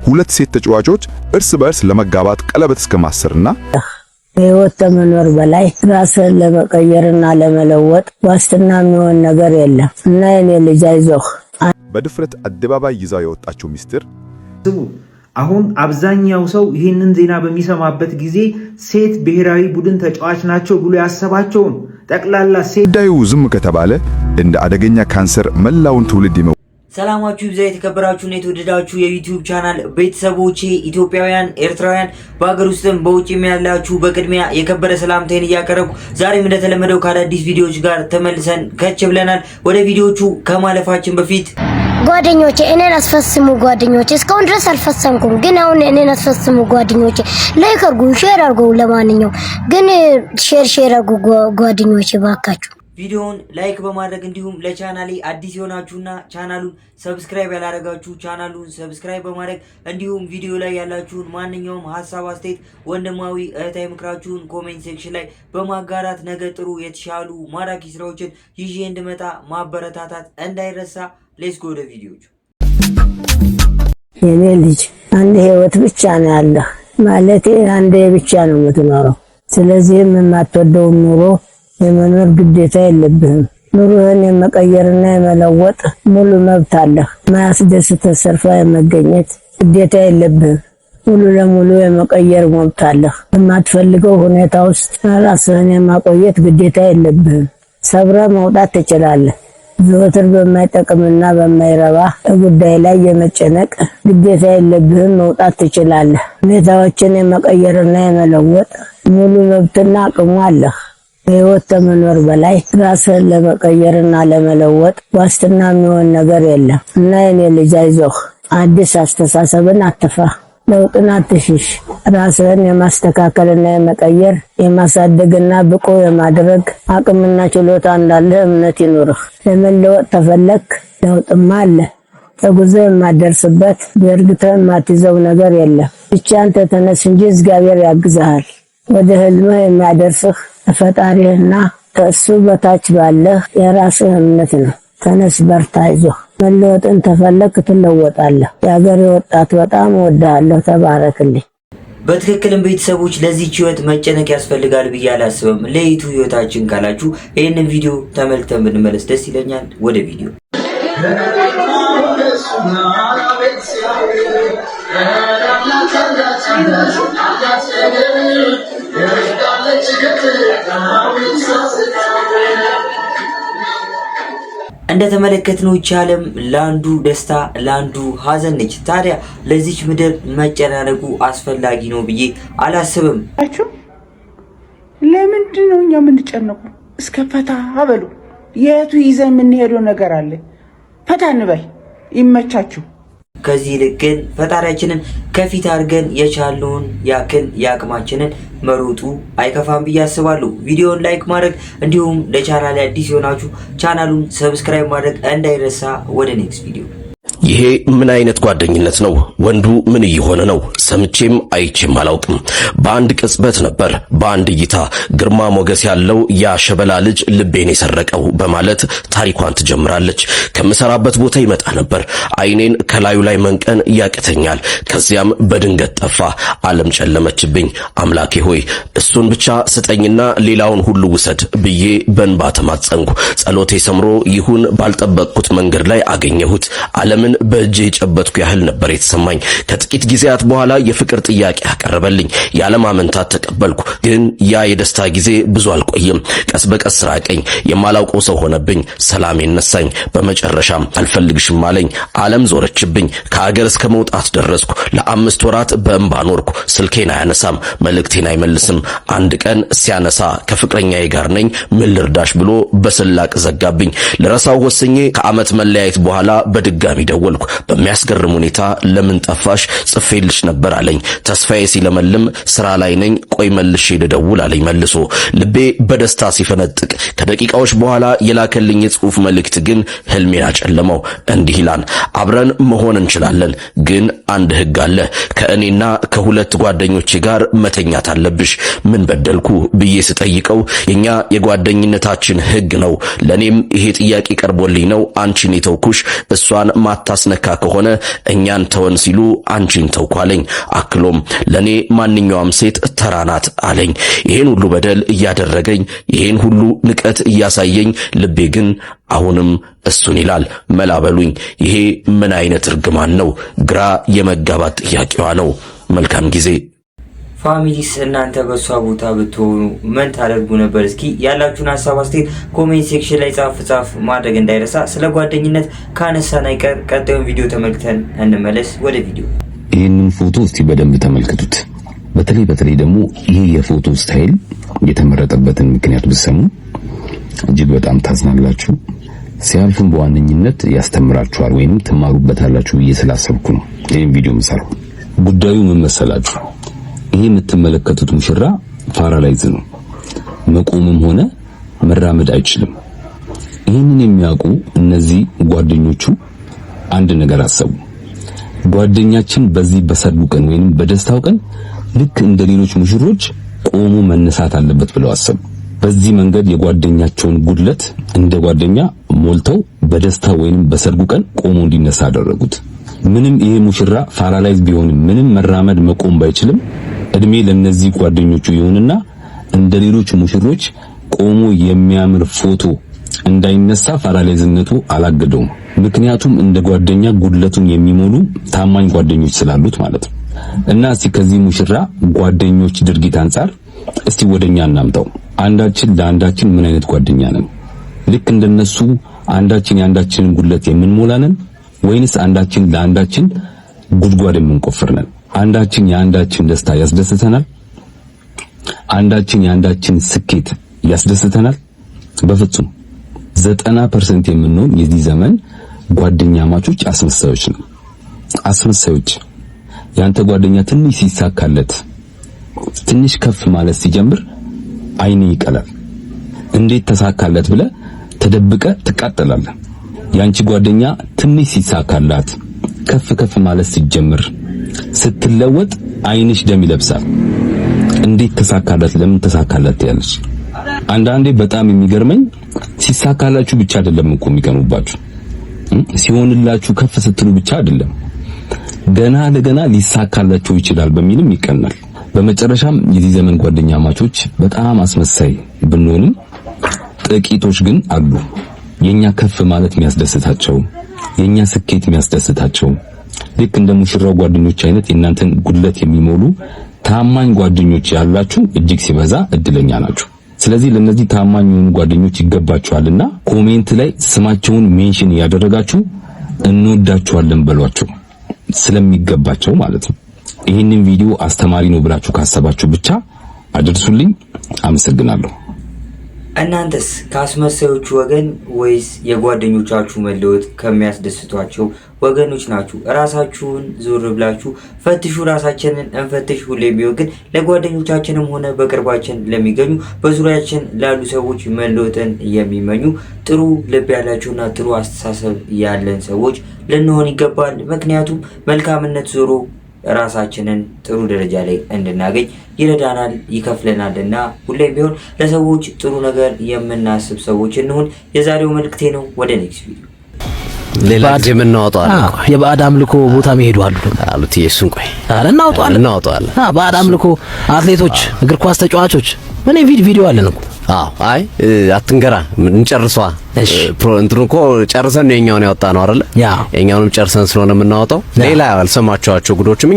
ሁለት ሴት ተጫዋቾች እርስ በርስ ለመጋባት ቀለበት እስከማሰርና ህይወት ተመኖር በላይ ራስን ለመቀየርና ለመለወጥ ዋስትና የሚሆን ነገር የለም እና የኔ ልጅ አይዞህ በድፍረት አደባባይ ይዛው የወጣችው ሚስጥር አሁን አብዛኛው ሰው ይህንን ዜና በሚሰማበት ጊዜ ሴት ብሔራዊ ቡድን ተጫዋች ናቸው ብሎ ያሰባቸውን ጠቅላላ ሴት ጉዳዩ ዝም ከተባለ እንደ አደገኛ ካንሰር መላውን ትውልድ ሰላማችሁ ይብዛ የተከበራችሁ እና የተወደዳችሁ የዩቲዩብ ቻናል ቤተሰቦቼ ኢትዮጵያውያን ኤርትራውያን በአገር ውስጥም በውጭም ያላችሁ በቅድሚያ የከበረ ሰላምታዬን እያቀረብኩ ዛሬም እንደተለመደው ከአዳዲስ ቪዲዮዎች ጋር ተመልሰን ከች ብለናል። ወደ ቪዲዮቹ ከማለፋችን በፊት ጓደኞቼ እኔን አስፈስሙ ጓደኞቼ እስካሁን ድረስ አልፈሰምኩም፣ ግን አሁን እኔን አስፈስሙ ጓደኞቼ ላይክ አድርጉ፣ ሼር አድርጉ። ለማንኛውም ግን ሼር አድርጉ ጓደኞቼ ባካችሁ። ቪዲዮውን ላይክ በማድረግ እንዲሁም ለቻናሌ አዲስ የሆናችሁና ቻናሉን ሰብስክራይብ ያላረጋችሁ ቻናሉን ሰብስክራይብ በማድረግ እንዲሁም ቪዲዮ ላይ ያላችሁን ማንኛውም ሐሳብ አስተያየት ወንድማዊ እህታዊ ምክራችሁን ኮሜንት ሴክሽን ላይ በማጋራት ነገ ጥሩ የተሻሉ ማራኪ ስራዎችን ይዤ እንድመጣ ማበረታታት እንዳይረሳ። ሌትስ ጎ ወደ ቪዲዮቹ። የኔ ልጅ አንድ ህይወት ብቻ ነው ያለህ፣ ማለት አንዴ ብቻ ነው የምትኖረው። ስለዚህ የማትወደው ኑሮ የመኖር ግዴታ የለብህም። ኑሮህን የመቀየርና የመለወጥ ሙሉ መብት አለህ። ማያስደስት ሰርፋ የመገኘት ግዴታ የለብህም። ሙሉ ለሙሉ የመቀየር መብት አለህ። በማትፈልገው ሁኔታ ውስጥ ራስህን የማቆየት ግዴታ የለብህም። ሰብረህ መውጣት ትችላለህ። ዘወትር በማይጠቅምና በማይረባ ጉዳይ ላይ የመጨነቅ ግዴታ የለብህም። መውጣት ትችላለህ። ሁኔታዎችን የመቀየርና የመለወጥ ሙሉ መብትና አቅሙ አለህ። ህይወት ተመኖር በላይ ራስን ለመቀየርና ለመለወጥ ዋስትና የሚሆን ነገር የለም እና የኔ ልጅ አይዞህ። አዲስ አስተሳሰብን አትፍራ፣ ለውጥን አትሽሽ። ራስን የማስተካከልና የመቀየር የማሳደግና ብቁ የማድረግ አቅምና ችሎታ እንዳለ እምነት ይኑርህ። ለመለወጥ ተፈለክ ለውጥማ አለ። ተጉዘህ የማደርስበት በእርግጥህ የማትይዘው ነገር የለም። ብቻ አንተ ተነስ እንጂ እግዚአብሔር ያግዝሃል። ወደ ህልምህ የሚያደርስህ ፈጣሪህና ከእሱ በታች ባለህ የራስህ እምነት ነው። ተነስ፣ በርታ፣ አይዞህ። መለወጥን ተፈለክ ትለወጣለህ። የአገሬ ወጣት በጣም እወድሃለሁ። ተባረክልኝ። በትክክልም ቤተሰቦች ለዚህች ህይወት መጨነቅ ያስፈልጋል ብዬ አላስብም። ለይቱ ህይወታችን ካላችሁ ይህንን ቪዲዮ ተመልክተን ብንመለስ ደስ ይለኛል። ወደ ቪዲዮ እንደተመለከትነው ይቻለም ላንዱ ደስታ ላንዱ ሀዘን ነች። ታዲያ ለዚች ምድር መጨናነቁ አስፈላጊ ነው ብዬ አላስብም። ለምንድን ነው እኛ የምንጨነቁ? እስከ ፈታ አበሉ። የቱ ይዘን የምንሄደው ነገር አለ? ፈታ እንበል፣ ይመቻችሁ። ከዚህ ይልቅ ግን ፈጣሪያችንን ከፊት አድርገን የቻልነውን ያክል ያቅማችንን መሮጡ አይከፋም ብዬ አስባለሁ። ቪዲዮውን ላይክ ማድረግ እንዲሁም ለቻናሌ አዲስ የሆናችሁ ቻናሉን ሰብስክራይብ ማድረግ እንዳይረሳ። ወደ ኔክስት ቪዲዮ። ይሄ ምን አይነት ጓደኝነት ነው? ወንዱ ምን እየሆነ ነው? ሰምቼም አይቼም አላውቅም። በአንድ ቅጽበት ነበር በአንድ እይታ ግርማ ሞገስ ያለው ያ ሸበላ ልጅ ልቤን የሰረቀው በማለት ታሪኳን ትጀምራለች። ከምሰራበት ቦታ ይመጣ ነበር። አይኔን ከላዩ ላይ መንቀን ያቅተኛል። ከዚያም በድንገት ጠፋ። ዓለም ጨለመችብኝ። አምላኬ ሆይ እሱን ብቻ ስጠኝና ሌላውን ሁሉ ውሰድ ብዬ በእንባ ተማጸንኩ። ጸሎቴ ሰምሮ ይሁን ባልጠበቅኩት መንገድ ላይ አገኘሁት። ዓለምን በእጄ የጨበጥኩ ያህል ነበር የተሰማኝ። ከጥቂት ጊዜያት በኋላ የፍቅር ጥያቄ አቀረበልኝ። ያለማመንታት ተቀበልኩ። ግን ያ የደስታ ጊዜ ብዙ አልቆየም። ቀስ በቀስ ራቀኝ። የማላውቀው ሰው ሆነብኝ። ሰላሜን ነሳኝ። በመጨረሻም አልፈልግሽም አለኝ። ዓለም ዞረችብኝ። ከአገር እስከ መውጣት ደረስኩ። ለ5 ወራት በእንባ ኖርኩ። ስልኬን አያነሳም፣ መልእክቴን አይመልስም። አንድ ቀን ሲያነሳ ከፍቅረኛዬ ጋር ነኝ ምን ልርዳሽ ብሎ በስላቅ ዘጋብኝ። ለራሳው ወሰኜ ከዓመት መለያየት በኋላ በድጋሚ ደወልኩ። በሚያስገርም ሁኔታ ለምን ጠፋሽ ጽፌልሽ ነበር አለኝ። ተስፋዬ ሲለመልም ስራ ላይ ነኝ ቆይ መልሼ ልደውል አለኝ መልሶ። ልቤ በደስታ ሲፈነጥቅ ከደቂቃዎች በኋላ የላከልኝ የጽሑፍ መልእክት ግን ህልሜን አጨለመው። እንዲህ ይላል: አብረን መሆን እንችላለን፣ ግን አንድ ህግ አለ። ከእኔና ከሁለት ጓደኞቼ ጋር መተኛት አለብሽ። ምን በደልኩ ብዬ ስጠይቀው የኛ የጓደኝነታችን ህግ ነው። ለኔም ይሄ ጥያቄ ቀርቦልኝ ነው አንቺን የተውኩሽ። እሷን ማታስነካ ከሆነ እኛን ተወን ሲሉ አንቺን ተውኳለኝ። አክሎም ለኔ ማንኛውም ሴት ተራናት አለኝ። ይሄን ሁሉ በደል እያደረገኝ ይሄን ሁሉ ንቀት እያሳየኝ ልቤ ግን አሁንም እሱን ይላል። መላበሉኝ ይሄ ምን አይነት እርግማን ነው? ግራ የመጋባት ጥያቄዋ ነው። መልካም ጊዜ። ፋሚሊስ እናንተ በሷ ቦታ ብትሆኑ ምን ታደርጉ ነበር? እስኪ ያላችሁን ሐሳብ አስተያየት ኮሜንት ሴክሽን ላይ ጻፍ ማድረግ እንዳይረሳ። ስለ ጓደኝነት ካነሳን አይቀር ቀጣዩን ቪዲዮ ተመልክተን እንመለስ። ወደ ቪዲዮ። ይህንን ፎቶ እስቲ በደንብ ተመልከቱት። በተለይ ደግሞ ይሄ የፎቶ ስታይል የተመረጠበትን ምክንያት ብትሰሙ እጅግ በጣም ታዝናላችሁ። ሲያልፍም በዋነኝነት ያስተምራችኋል ወይም ትማሩበታላችሁ ብዬ ስላሰብኩ ነው ይሄን ቪዲዮ የምሰራው። ጉዳዩ ምን መሰላችሁ? ይሄ የምትመለከቱት ሙሽራ ፓራላይዝ ነው። መቆምም ሆነ መራመድ አይችልም። ይህንን የሚያውቁ እነዚህ ጓደኞቹ አንድ ነገር አሰቡ። ጓደኛችን በዚህ በሰርጉ ቀን ወይንም በደስታው ቀን ልክ እንደ ሌሎች ሙሽሮች ቆሞ መነሳት አለበት ብለው አሰቡ። በዚህ መንገድ የጓደኛቸውን ጉድለት እንደ ጓደኛ ሞልተው በደስታ ወይንም በሰርጉ ቀን ቆሞ እንዲነሳ አደረጉት። ምንም ይሄ ሙሽራ ፓራላይዝ ቢሆንም ምንም መራመድ መቆም ባይችልም እድሜ ለነዚህ ጓደኞቹ ይሁንና እንደ ሌሎች ሙሽሮች ቆሞ የሚያምር ፎቶ እንዳይነሳ ፓራላይዝነቱ አላገደውም። ምክንያቱም እንደ ጓደኛ ጉድለቱን የሚሞሉ ታማኝ ጓደኞች ስላሉት ማለት ነው። እና እስቲ ከዚህ ሙሽራ ጓደኞች ድርጊት አንፃር እስቲ ወደኛ እናምጣው። አንዳችን ለአንዳችን ምን አይነት ጓደኛ ነን? ልክ እንደነሱ አንዳችን የአንዳችንን ጉድለት የምንሞላነን ወይንስ አንዳችን ለአንዳችን ጉድጓድ የምንቆፍር ነን? አንዳችን የአንዳችን ደስታ ያስደስተናል? አንዳችን የአንዳችን ስኬት ያስደስተናል? በፍጹም 90% የምንሆን የዚህ ዘመን ጓደኛ ማቾች አስመሳዮች ነው። አስመሳዮች። ያንተ ጓደኛ ትንሽ ሲሳካለት ትንሽ ከፍ ማለት ሲጀምር አይኔ ይቀላል። እንዴት ተሳካለት ብለ ተደብቀ ትቃጠላለህ። ያንቺ ጓደኛ ትንሽ ሲሳካላት ከፍ ማለት ሲጀምር ስትለወጥ አይንሽ ደም ይለብሳል። እንዴት ተሳካለት ለምን ተሳካለት ያለሽ? አንዳንዴ በጣም የሚገርመኝ ሲሳካላችሁ ብቻ አይደለም እኮ የሚቀኑባችሁ፣ ሲሆንላችሁ ከፍ ስትሉ ብቻ አይደለም ገና ለገና ሊሳካላችሁ ይችላል በሚልም ይቀናል። በመጨረሻም የዚህ ዘመን ጓደኛ ማቾች በጣም አስመሳይ ብንሆንም ጥቂቶች ግን አሉ። የኛ ከፍ ማለት የሚያስደስታቸው፣ የኛ ስኬት የሚያስደስታቸው ልክ እንደ ሙሽራው ጓደኞች አይነት የእናንተን ጉድለት የሚሞሉ ታማኝ ጓደኞች ያላችሁ እጅግ ሲበዛ እድለኛ ናችሁ። ስለዚህ ለነዚህ ታማኝ የሆኑ ጓደኞች ይገባችኋልና ኮሜንት ላይ ስማቸውን ሜንሽን ያደረጋችሁ እንወዳችኋለን በሏቸው፣ ስለሚገባቸው ማለት ነው። ይህንን ቪዲዮ አስተማሪ ነው ብላችሁ ካሰባችሁ ብቻ አድርሱልኝ። አመሰግናለሁ። እናንተስ ከአስመሳዮቹ ወገን ወይስ የጓደኞቻችሁ መለወጥ ከሚያስደስቷቸው ወገኖች ናችሁ? ራሳችሁን ዞር ብላችሁ ፈትሹ። ራሳችንን እንፈትሽ። ሁሌም ቢሆን ግን ለጓደኞቻችንም ሆነ በቅርባችን ለሚገኙ በዙሪያችን ላሉ ሰዎች መለወጥን የሚመኙ ጥሩ ልብ ያላቸውና ጥሩ አስተሳሰብ ያለን ሰዎች ልንሆን ይገባል። ምክንያቱም መልካምነት ዞሮ ራሳችንን ጥሩ ደረጃ ላይ እንድናገኝ ይረዳናል፣ ይከፍለናልና ሁሌም ቢሆን ለሰዎች ጥሩ ነገር የምናስብ ሰዎች እንሁን። የዛሬው መልእክቴ ነው። ወደ ኔክስት ቪዲዮ ሌላ ጊዜ እናወጣዋለን። የባዕድ አምልኮ ቦታ መሄዱ አሉት። እሱን ቆይ አረ እናወጣዋለን። ባዕድ አምልኮ አትሌቶች፣ እግር ኳስ ተጫዋቾች ምን ቪዲዮ አለን እኮ። አይ አትንገራ፣ እንጨርሷ። እንትኑ እኮ ጨርሰን ነው የኛውን ያወጣነው አይደለ? የኛውንም ጨርሰን ስለሆነ የምናወጣው ሌላ ያልሰማችኋቸው ጉዶችም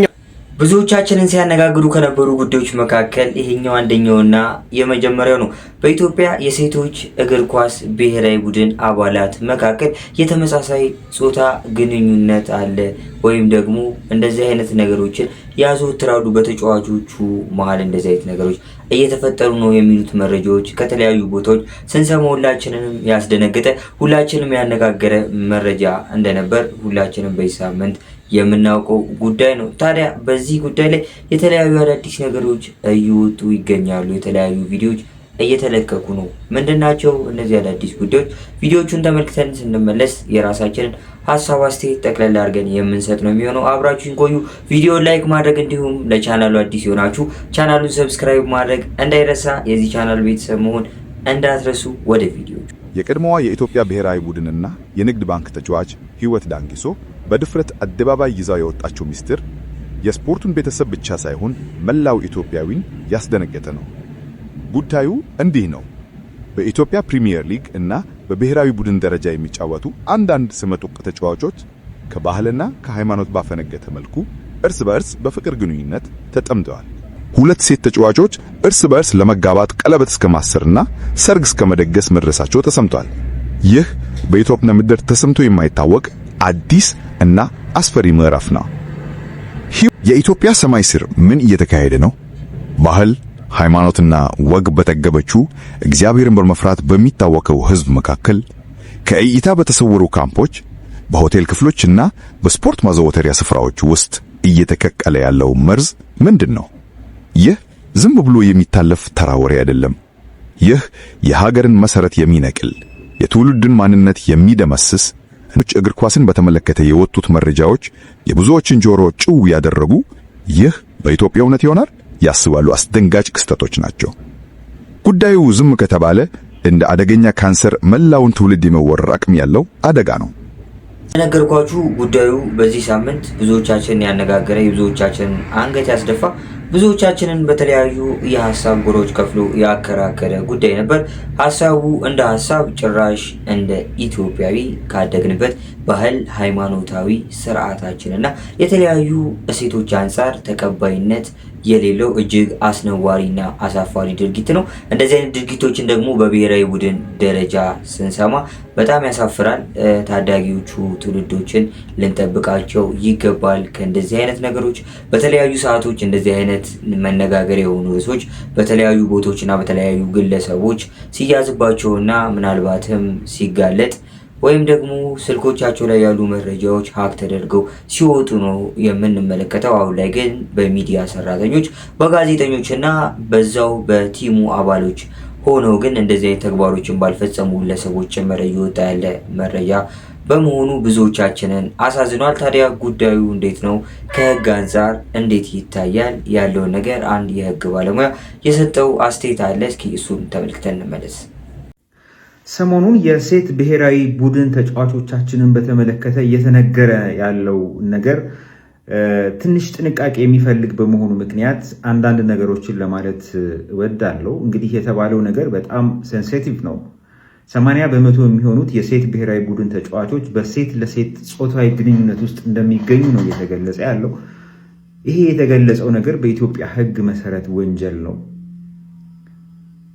ብዙዎቻችንን ሲያነጋግሩ ከነበሩ ጉዳዮች መካከል ይሄኛው አንደኛውና የመጀመሪያው ነው። በኢትዮጵያ የሴቶች እግር ኳስ ብሔራዊ ቡድን አባላት መካከል የተመሳሳይ ጾታ ግንኙነት አለ ወይም ደግሞ እንደዚህ አይነት ነገሮችን ያዘወትራሉ። በተጫዋቾቹ መሀል እንደዚህ አይነት ነገሮች እየተፈጠሩ ነው የሚሉት መረጃዎች ከተለያዩ ቦታዎች ስንሰማ ሁላችንንም ያስደነገጠ ሁላችንም ያነጋገረ መረጃ እንደነበር ሁላችንም በዚህ ሳምንት የምናውቀው ጉዳይ ነው። ታዲያ በዚህ ጉዳይ ላይ የተለያዩ አዳዲስ ነገሮች እየወጡ ይገኛሉ። የተለያዩ ቪዲዮዎች እየተለቀቁ ነው። ምንድናቸው እነዚህ አዳዲስ ጉዳዮች? ቪዲዮቹን ተመልክተን ስንመለስ የራሳችንን ሀሳብ አስተያየት ጠቅላላ አድርገን የምንሰጥ ነው የሚሆነው። አብራችሁን ቆዩ። ቪዲዮ ላይክ ማድረግ እንዲሁም ለቻናሉ አዲስ የሆናችሁ ቻናሉን ሰብስክራይብ ማድረግ እንዳይረሳ። የዚህ ቻናል ቤተሰብ መሆን እንዳትረሱ። ወደ ቪዲዮ። የቀድሞዋ የኢትዮጵያ ብሔራዊ ቡድንና የንግድ ባንክ ተጫዋች ህይወት ዳንጊሶ በድፍረት አደባባይ ይዛው የወጣችው ሚስጥር የስፖርቱን ቤተሰብ ብቻ ሳይሆን መላው ኢትዮጵያዊን ያስደነገጠ ነው። ጉዳዩ እንዲህ ነው። በኢትዮጵያ ፕሪሚየር ሊግ እና በብሔራዊ ቡድን ደረጃ የሚጫወቱ አንዳንድ ስመጥር ተጫዋቾች ከባህልና ከሃይማኖት ባፈነገጠ መልኩ እርስ በርስ በፍቅር ግንኙነት ተጠምደዋል። ሁለት ሴት ተጫዋቾች እርስ በርስ ለመጋባት ቀለበት እስከ ማሰርና ሰርግ እስከ መደገስ መድረሳቸው ተሰምቷል። ይህ በኢትዮጵያ ምድር ተሰምቶ የማይታወቅ አዲስ እና አስፈሪ ምዕራፍ ነው። የኢትዮጵያ ሰማይ ስር ምን እየተካሄደ ነው? ባህል፣ ሃይማኖትና ወግ በተገበችው እግዚአብሔርን በመፍራት በሚታወቀው ሕዝብ መካከል ከእይታ በተሰወሩ ካምፖች፣ በሆቴል ክፍሎችና በስፖርት ማዘውተሪያ ስፍራዎች ውስጥ እየተከቀለ ያለው መርዝ ምንድን ነው? ይህ ዝም ብሎ የሚታለፍ ተራ ወሬ አይደለም። ይህ የሀገርን መሰረት የሚነቅል፣ የትውልድን ማንነት የሚደመስስ፣ እግር ኳስን በተመለከተ የወጡት መረጃዎች የብዙዎችን ጆሮ ጭው ያደረጉ፣ ይህ በኢትዮጵያ እውነት ይሆናል ያስባሉ አስደንጋጭ ክስተቶች ናቸው። ጉዳዩ ዝም ከተባለ እንደ አደገኛ ካንሰር መላውን ትውልድ የመወረር አቅም ያለው አደጋ ነው። የነገርኳችሁ ጉዳዩ በዚህ ሳምንት ብዙዎቻችንን ያነጋገረ፣ የብዙዎቻችንን አንገት ያስደፋ፣ ብዙዎቻችንን በተለያዩ የሐሳብ ጎራዎች ከፍሎ ያከራከረ ጉዳይ ነበር። ሐሳቡ እንደ ሐሳብ ጭራሽ እንደ ኢትዮጵያዊ ካደግንበት ባህል፣ ሃይማኖታዊ ስርዓታችንና የተለያዩ እሴቶች አንጻር ተቀባይነት የሌለው እጅግ አስነዋሪና አሳፋሪ ድርጊት ነው። እንደዚህ አይነት ድርጊቶችን ደግሞ በብሔራዊ ቡድን ደረጃ ስንሰማ በጣም ያሳፍራል። ታዳጊዎቹ ትውልዶችን ልንጠብቃቸው ይገባል። ከእንደዚህ አይነት ነገሮች በተለያዩ ሰዓቶች እንደዚህ አይነት መነጋገር የሆኑ ርዕሶች በተለያዩ ቦታዎችና በተለያዩ ግለሰቦች ሲያዝባቸውና ምናልባትም ሲጋለጥ ወይም ደግሞ ስልኮቻቸው ላይ ያሉ መረጃዎች ሀክ ተደርገው ሲወጡ ነው የምንመለከተው። አሁን ላይ ግን በሚዲያ ሰራተኞች በጋዜጠኞችና በዛው በቲሙ አባሎች ሆነው ግን እንደዚህ አይነት ተግባሮችን ባልፈጸሙ ግለሰቦች ጭምር እየወጣ ያለ መረጃ በመሆኑ ብዙዎቻችንን አሳዝኗል። ታዲያ ጉዳዩ እንዴት ነው? ከህግ አንጻር እንዴት ይታያል? ያለውን ነገር አንድ የህግ ባለሙያ የሰጠው አስተያየት አለ። እስኪ እሱን ተመልክተን እንመለስ። ሰሞኑን የሴት ብሔራዊ ቡድን ተጫዋቾቻችንን በተመለከተ እየተነገረ ያለው ነገር ትንሽ ጥንቃቄ የሚፈልግ በመሆኑ ምክንያት አንዳንድ ነገሮችን ለማለት እወዳለሁ። እንግዲህ የተባለው ነገር በጣም ሴንሲቲቭ ነው። 80% የሚሆኑት የሴት ብሔራዊ ቡድን ተጫዋቾች በሴት ለሴት ጾታዊ ግንኙነት ውስጥ እንደሚገኙ ነው እየተገለጸ ያለው። ይሄ የተገለጸው ነገር በኢትዮጵያ ህግ መሰረት ወንጀል ነው።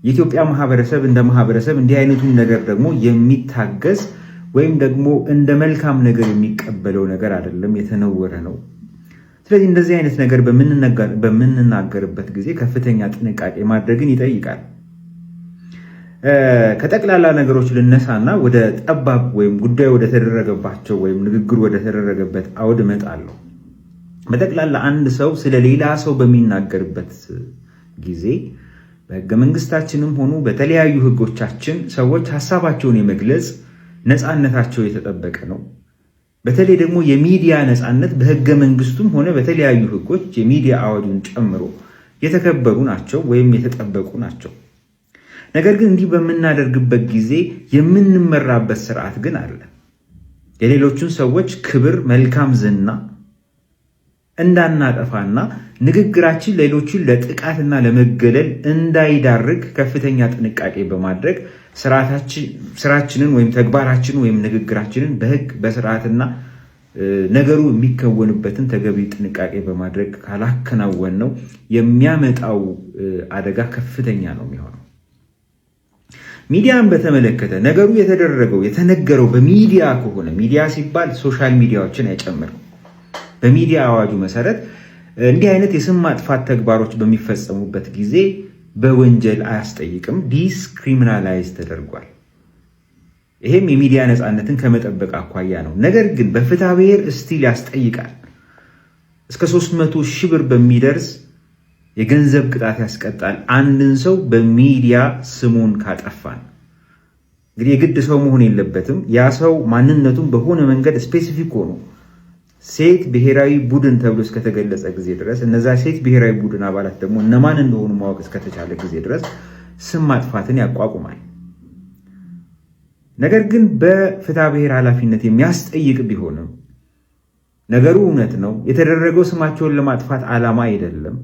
የኢትዮጵያ ማህበረሰብ እንደ ማህበረሰብ እንዲህ አይነቱን ነገር ደግሞ የሚታገዝ ወይም ደግሞ እንደ መልካም ነገር የሚቀበለው ነገር አይደለም፣ የተነወረ ነው። ስለዚህ እንደዚህ አይነት ነገር በምንናገርበት ጊዜ ከፍተኛ ጥንቃቄ ማድረግን ይጠይቃል። ከጠቅላላ ነገሮች ልነሳና ወደ ጠባብ ወይም ጉዳዩ ወደ ተደረገባቸው ወይም ንግግሩ ወደ ተደረገበት አውድ እመጣለሁ። በጠቅላላ አንድ ሰው ስለ ሌላ ሰው በሚናገርበት ጊዜ በህገ መንግስታችንም ሆኑ በተለያዩ ህጎቻችን ሰዎች ሐሳባቸውን የመግለጽ ነፃነታቸው የተጠበቀ ነው። በተለይ ደግሞ የሚዲያ ነፃነት በህገ መንግስቱም ሆነ በተለያዩ ህጎች የሚዲያ አዋጁን ጨምሮ የተከበሩ ናቸው ወይም የተጠበቁ ናቸው። ነገር ግን እንዲህ በምናደርግበት ጊዜ የምንመራበት ስርዓት ግን አለ። የሌሎቹን ሰዎች ክብር፣ መልካም ዝና እንዳናጠፋና ንግግራችን ሌሎችን ለጥቃትና ለመገለል እንዳይዳርግ ከፍተኛ ጥንቃቄ በማድረግ ስራችንን ወይም ተግባራችንን ወይም ንግግራችንን በህግ በስርዓትና ነገሩ የሚከወንበትን ተገቢ ጥንቃቄ በማድረግ ካላከናወን ነው የሚያመጣው አደጋ ከፍተኛ ነው የሚሆነው። ሚዲያን በተመለከተ ነገሩ የተነገረው በሚዲያ ከሆነ ሚዲያ ሲባል ሶሻል ሚዲያዎችን አይጨምርም። በሚዲያ አዋጁ መሰረት እንዲህ አይነት የስም ማጥፋት ተግባሮች በሚፈጸሙበት ጊዜ በወንጀል አያስጠይቅም፣ ዲስክሪሚናላይዝ ተደርጓል። ይሄም የሚዲያ ነፃነትን ከመጠበቅ አኳያ ነው። ነገር ግን በፍትሐ ብሔር እስቲል ያስጠይቃል። እስከ 300 ሺህ ብር በሚደርስ የገንዘብ ቅጣት ያስቀጣል አንድን ሰው በሚዲያ ስሙን ካጠፋን። እንግዲህ የግድ ሰው መሆን የለበትም። ያ ሰው ማንነቱን በሆነ መንገድ ስፔሲፊክ ሆኖ ሴት ብሔራዊ ቡድን ተብሎ እስከተገለጸ ጊዜ ድረስ እነዛ ሴት ብሔራዊ ቡድን አባላት ደግሞ እነማን እንደሆኑ ማወቅ እስከተቻለ ጊዜ ድረስ ስም ማጥፋትን ያቋቁማል። ነገር ግን በፍትሐ ብሔር ኃላፊነት የሚያስጠይቅ ቢሆንም ነገሩ እውነት ነው። የተደረገው ስማቸውን ለማጥፋት ዓላማ አይደለም፣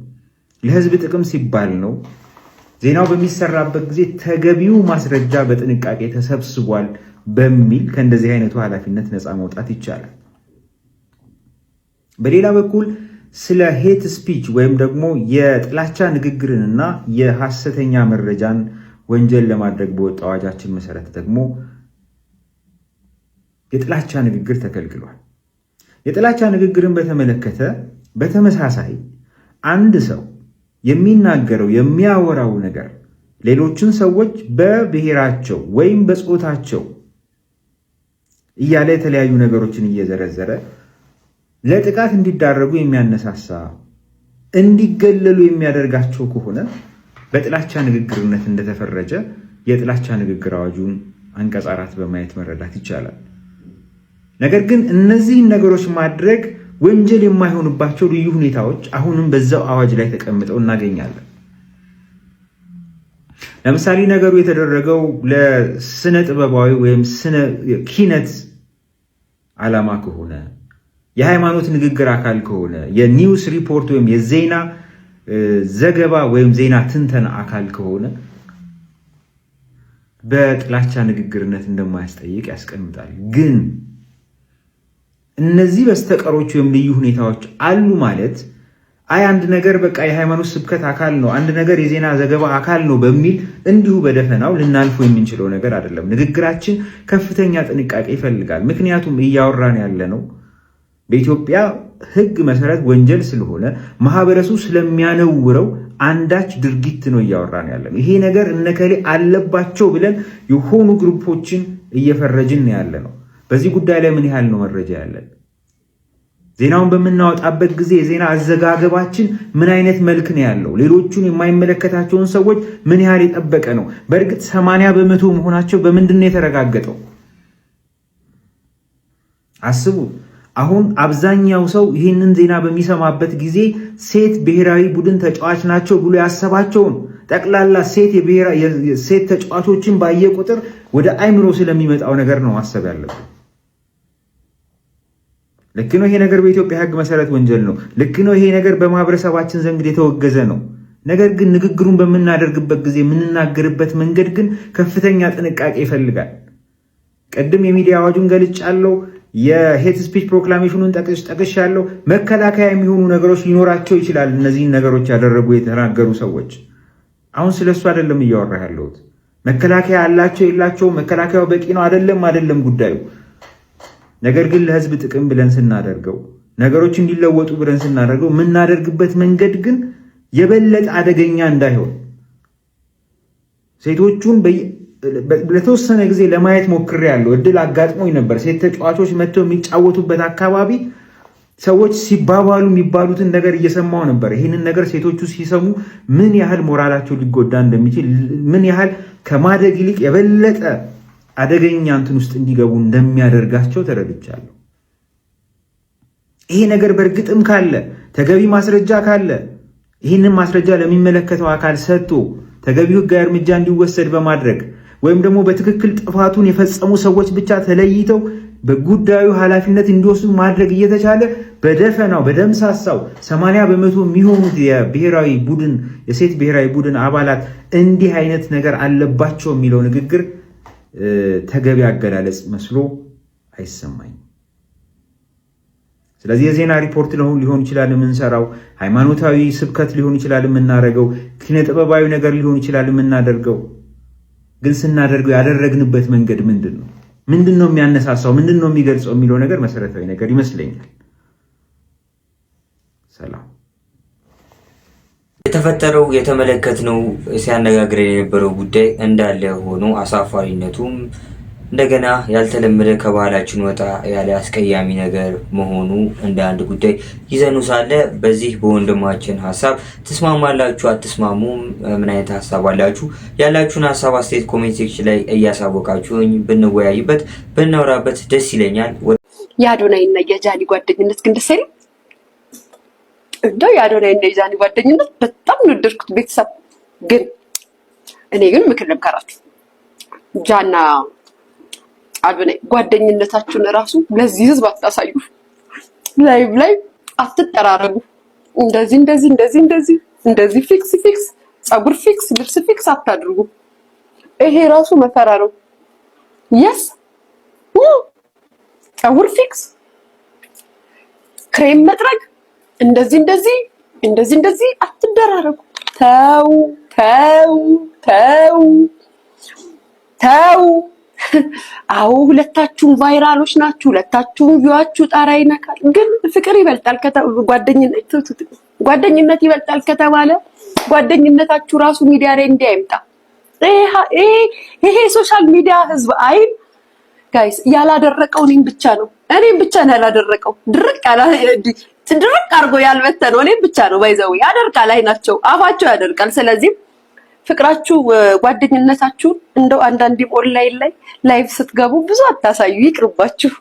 ለህዝብ ጥቅም ሲባል ነው። ዜናው በሚሰራበት ጊዜ ተገቢው ማስረጃ በጥንቃቄ ተሰብስቧል በሚል ከእንደዚህ አይነቱ ኃላፊነት ነፃ መውጣት ይቻላል። በሌላ በኩል ስለ ሄት ስፒች ወይም ደግሞ የጥላቻ ንግግርንና የሐሰተኛ መረጃን ወንጀል ለማድረግ በወጣው አዋጃችን መሰረት ደግሞ የጥላቻ ንግግር ተከልክሏል። የጥላቻ ንግግርን በተመለከተ በተመሳሳይ አንድ ሰው የሚናገረው የሚያወራው ነገር ሌሎችን ሰዎች በብሔራቸው ወይም በጾታቸው እያለ የተለያዩ ነገሮችን እየዘረዘረ ለጥቃት እንዲዳረጉ የሚያነሳሳ እንዲገለሉ የሚያደርጋቸው ከሆነ በጥላቻ ንግግርነት እንደተፈረጀ የጥላቻ ንግግር አዋጁን አንቀጽ 4 በማየት መረዳት ይቻላል። ነገር ግን እነዚህን ነገሮች ማድረግ ወንጀል የማይሆንባቸው ልዩ ሁኔታዎች አሁንም በዛው አዋጅ ላይ ተቀምጠው እናገኛለን። ለምሳሌ ነገሩ የተደረገው ለስነ ጥበባዊ ወይም ስነ ኪነት ዓላማ ከሆነ፣ የሃይማኖት ንግግር አካል ከሆነ፣ የኒውስ ሪፖርት ወይም የዜና ዘገባ ወይም ዜና ትንተና አካል ከሆነ በጥላቻ ንግግርነት እንደማያስጠይቅ ያስቀምጣል። ግን እነዚህ በስተቀሮች ወይም ልዩ ሁኔታዎች አሉ ማለት አንድ ነገር በቃ የሃይማኖት ስብከት አካል ነው፣ አንድ ነገር የዜና ዘገባ አካል ነው በሚል እንዲሁ በደፈናው ልናልፈው የምንችለው ነገር አይደለም። ንግግራችን ከፍተኛ ጥንቃቄ ይፈልጋል። ምክንያቱም እያወራን ያለ ነው በኢትዮጵያ ሕግ መሰረት ወንጀል ስለሆነ ማህበረሰቡ ስለሚያነውረው አንዳች ድርጊት ነው እያወራን ያለ ነው። ይሄ ነገር እነከሌ አለባቸው ብለን የሆኑ ግሩፖችን እየፈረጅን ያለ ነው። በዚህ ጉዳይ ላይ ምን ያህል ነው መረጃ ያለን? ዜናውን በምናወጣበት ጊዜ የዜና አዘጋገባችን ምን አይነት መልክ ነው ያለው? ሌሎቹን የማይመለከታቸውን ሰዎች ምን ያህል የጠበቀ ነው? በእርግጥ 80% መሆናቸው በምንድን ነው የተረጋገጠው? አስቡ። አሁን አብዛኛው ሰው ይህንን ዜና በሚሰማበት ጊዜ ሴት ብሔራዊ ቡድን ተጫዋች ናቸው ብሎ ያሰባቸውን ጠቅላላ ሴት ተጫዋቾችን ባየ ቁጥር ወደ አይምሮ ስለሚመጣው ነገር ነው ማሰብ ያለብን። ልክ ነው፣ ይሄ ነገር በኢትዮጵያ ሕግ መሰረት ወንጀል ነው። ልክ ነው፣ ይሄ ነገር በማህበረሰባችን ዘንድ የተወገዘ ነው። ነገር ግን ንግግሩን በምናደርግበት ጊዜ የምንናገርበት መንገድ ግን ከፍተኛ ጥንቃቄ ይፈልጋል። ቅድም የሚዲያ አዋጁን ገልጫለሁ። የሄት ስፒች ፕሮክላሜሽኑን ጠቅሻለሁ። መከላከያ የሚሆኑ ነገሮች ሊኖራቸው ይችላል። እነዚህን ነገሮች ያደረጉ የተናገሩ ሰዎች አሁን ስለሱ አይደለም እያወራ ያለሁት። መከላከያ አላቸው የላቸው፣ መከላከያው በቂ ነው አይደለም ጉዳዩ። ነገር ግን ለህዝብ ጥቅም ብለን ስናደርገው፣ ነገሮች እንዲለወጡ ብለን ስናደርገው የምናደርግበት መንገድ ግን የበለጠ አደገኛ እንዳይሆን ሴቶቹን ለተወሰነ ጊዜ ለማየት ሞክሬያለሁ። እድል አጋጥሞኝ ነበር። ሴት ተጫዋቾች መጥተው የሚጫወቱበት አካባቢ ሰዎች ሲባባሉ የሚባሉትን ነገር እየሰማው ነበር። ይህንን ነገር ሴቶቹ ሲሰሙ ምን ያህል ሞራላቸው ሊጎዳ እንደሚችል፣ ምን ያህል ከማደግ ይልቅ የበለጠ አደገኛ እንትን ውስጥ እንዲገቡ እንደሚያደርጋቸው ተረድቻለሁ። ይሄ ነገር በእርግጥም ካለ ተገቢ ማስረጃ ካለ ይህንን ማስረጃ ለሚመለከተው አካል ሰጥቶ ተገቢው ሕጋዊ እርምጃ እንዲወሰድ በማድረግ ወይም ደግሞ በትክክል ጥፋቱን የፈጸሙ ሰዎች ብቻ ተለይተው በጉዳዩ ኃላፊነት እንዲወስዱ ማድረግ እየተቻለ በደፈናው በደምሳሳው 80% የሚሆኑት የብሔራዊ ቡድን የሴት ብሔራዊ ቡድን አባላት እንዲህ አይነት ነገር አለባቸው የሚለው ንግግር ተገቢ አገላለጽ መስሎ አይሰማኝም። ስለዚህ የዜና ሪፖርት ሊሆን ይችላል የምንሰራው፣ ሃይማኖታዊ ስብከት ሊሆን ይችላል የምናደርገው፣ ኪነ ጥበባዊ ነገር ሊሆን ይችላል የምናደርገው። ግን ስናደርገው ያደረግንበት መንገድ ምንድን ነው? ምንድን ነው የሚያነሳሳው? ምንድን ነው የሚገልጸው የሚለው ነገር መሰረታዊ ነገር ይመስለኛል። ሰላም። የተፈጠረው የተመለከትነው ሲያነጋግረን የነበረው ጉዳይ እንዳለ ሆኖ አሳፋሪነቱም እንደገና ያልተለመደ ከባህላችን ወጣ ያለ አስቀያሚ ነገር መሆኑ እንደ አንድ ጉዳይ ይዘኑ ሳለ በዚህ በወንድማችን ሀሳብ ትስማማላችሁ አትስማሙም? ምን አይነት ሀሳብ አላችሁ? ያላችሁን ሀሳብ አስተያየት ኮሜንት ሴክሽን ላይ እያሳወቃችሁኝ ብንወያይበት ብናወራበት ደስ ይለኛል። የአዶናይና የጃኒ ጓደኝነት ግን ደስ አይልም? እንደው የአዶናይና የጃኒ ጓደኝነት በጣም ነው ወደድኩት። ቤተሰብ ግን እኔ ግን ምክር ልምከራችሁ፣ ጃና አዶናይ ጓደኝነታችሁን እራሱ ለዚህ ህዝብ አታሳዩ። ላይቭ ላይ አትጠራረጉ። እንደዚህ ፊክስ ጸጉር ፊክስ ልብስ ፊክስ አታድርጉ። ይሄ ራሱ መከራ ነው። የስ ጸጉር ፊክስ ክሬም መጥረግ እንደዚህ አትደራረጉ። ተው አዎ ሁለታችሁም ቫይራሎች ናችሁ። ሁለታችሁም ቪዋችሁ ጣራ ይነካል። ግን ፍቅር ይበልጣል ጓደኝነት ይበልጣል ከተባለ ጓደኝነታችሁ ራሱ ሚዲያ ላይ እንዲያይምጣ። ይሄ ሶሻል ሚዲያ ህዝብ አይን ጋይስ ያላደረቀው እኔም ብቻ ነው ያላደረቀው። ድርቅ አድርጎ ያልበተነው እኔም ብቻ ነው። ባይዘው ያደርቃል፣ አይናቸው አፋቸው ያደርቃል። ስለዚህ ፍቅራችሁ ጓደኝነታችሁን እንደው አንዳንዴ ኦንላይን ላይ ላይቭ ስትገቡ ብዙ አታሳዩ፣ ይቅርባችሁ።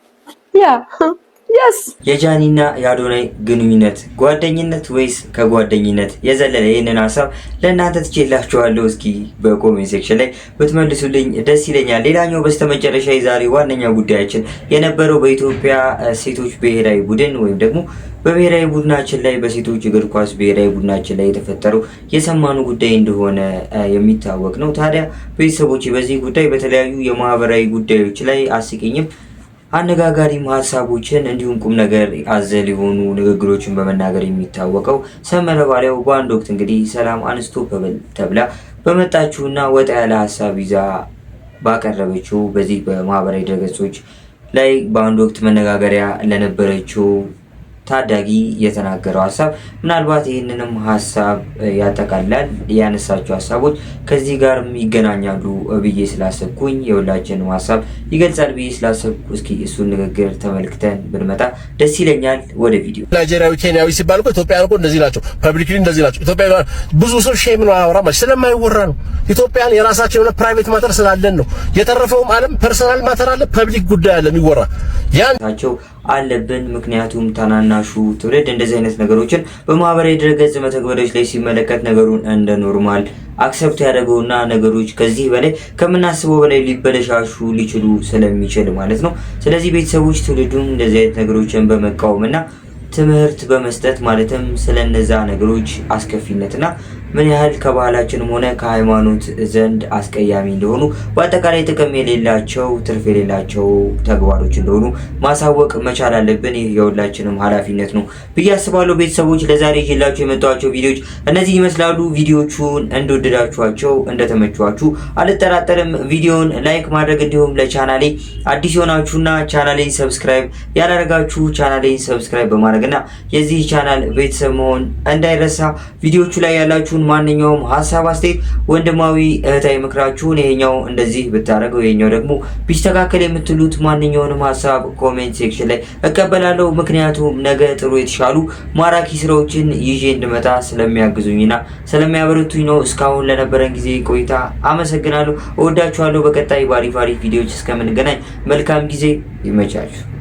yes የጃኒና የአዶናይ ግንኙነት ጓደኝነት ወይስ ከጓደኝነት የዘለለ? ይሄንን ሐሳብ ለእናንተ ትቼላችኋለሁ። እስኪ በኮሜንት ሴክሽን ላይ ብትመልሱልኝ ደስ ይለኛል። ሌላኛው በስተመጨረሻ የዛሬ ዋነኛ ጉዳያችን የነበረው በኢትዮጵያ ሴቶች ብሔራዊ ቡድን ወይም ደግሞ በብሔራዊ ቡድናችን ላይ በሴቶች እግር ኳስ ብሔራዊ ቡድናችን ላይ የተፈጠረው የሰማኑ ጉዳይ እንደሆነ የሚታወቅ ነው። ታዲያ ቤተሰቦች በዚህ ጉዳይ በተለያዩ የማህበራዊ ጉዳዮች ላይ አስቂኝም አነጋጋሪም ሀሳቦችን እንዲሁም ቁም ነገር አዘል የሆኑ ንግግሮችን በመናገር የሚታወቀው ሰመረ ባሪያው በአንድ ወቅት እንግዲህ ሰላም አንስቶፐብል ተብላ በመጣችውና ወጣ ያለ ሀሳብ ይዛ ባቀረበችው በዚህ በማህበራዊ ድረገጾች ላይ በአንድ ወቅት መነጋገሪያ ለነበረችው ታዳጊ የተናገረው ሀሳብ ምናልባት ይህንንም ሀሳብ ያጠቃልላል። ያነሳቸው ሀሳቦች ከዚህ ጋር ይገናኛሉ ብዬ ስላሰብኩኝ የሁላችንም ሀሳብ ይገልጻል ብዬ ስላሰብኩ እስኪ እሱን ንግግር ተመልክተን ብንመጣ ደስ ይለኛል። ወደ ቪዲዮ። ናይጄሪያዊ ኬንያዊ ሲባል እኮ ኢትዮጵያውያን እኮ እንደዚህ ናቸው፣ ፐብሊክሊ እንደዚህ ናቸው። ኢትዮጵያ ብዙ ሰው ሼም ነው አወራ ማለት ስለማይወራ ነው። ኢትዮጵያን የራሳቸው የሆነ ፕራይቬት ማተር ስላለን ነው። የተረፈውም ዓለም ፐርሰናል ማተር አለ፣ ፐብሊክ ጉዳይ አለ የሚወራ ያንታቸው አለብን። ምክንያቱም ታናናሹ ትውልድ እንደዚህ አይነት ነገሮችን በማህበራዊ ድረገጽ መተግበሪያዎች ላይ ሲመለከት ነገሩን እንደ ኖርማል አክሰፕት ያደርገውና ነገሮች ከዚህ በላይ ከምናስበው በላይ ሊበለሻሹ ሊችሉ ስለሚችል ማለት ነው። ስለዚህ ቤተሰቦች ትውልዱን እንደዚህ አይነት ነገሮችን በመቃወምና ትምህርት በመስጠት ማለትም ስለነዛ ነገሮች አስከፊነትና ምን ያህል ከባህላችንም ሆነ ከሃይማኖት ዘንድ አስቀያሚ እንደሆኑ በአጠቃላይ ጥቅም የሌላቸው ትርፍ የሌላቸው ተግባሮች እንደሆኑ ማሳወቅ መቻል አለብን። ይህ የሁላችንም ኃላፊነት ነው ብዬ አስባለሁ። ቤተሰቦች ለዛሬ ይዤላችሁ የመጣኋቸው ቪዲዮዎች እነዚህ ይመስላሉ። ቪዲዮቹን እንደወደዳችኋቸው እንደተመቿችሁ አልጠራጠርም። ቪዲዮውን ላይክ ማድረግ እንዲሁም ለቻናሌ አዲስ የሆናችሁና ቻናሌን ሰብስክራይብ ያላደረጋችሁ ቻናሌን ሰብስክራይብ በማድረግና የዚህ ቻናል ቤተሰብ መሆን እንዳይረሳ። ቪዲዮቹ ላይ ያላችሁ ማንኛውም ሐሳብ አስተያየት ወንድማዊ እህታዊ ምክራችሁን ይሄኛው እንደዚህ ብታረገው ይሄኛው ደግሞ ቢስተካከል የምትሉት ማንኛውንም ሐሳብ ኮሜንት ሴክሽን ላይ እቀበላለሁ። ምክንያቱም ነገ ጥሩ የተሻሉ ማራኪ ስራዎችን ይዤ እንድመጣ ስለሚያግዙኝና ስለሚያበረቱኝ ነው። እስካሁን ለነበረን ጊዜ ቆይታ አመሰግናለሁ። እወዳችኋለሁ። በቀጣይ ባሪፍ ቪዲዮዎች እስከምንገናኝ መልካም ጊዜ ይመቻችሁ።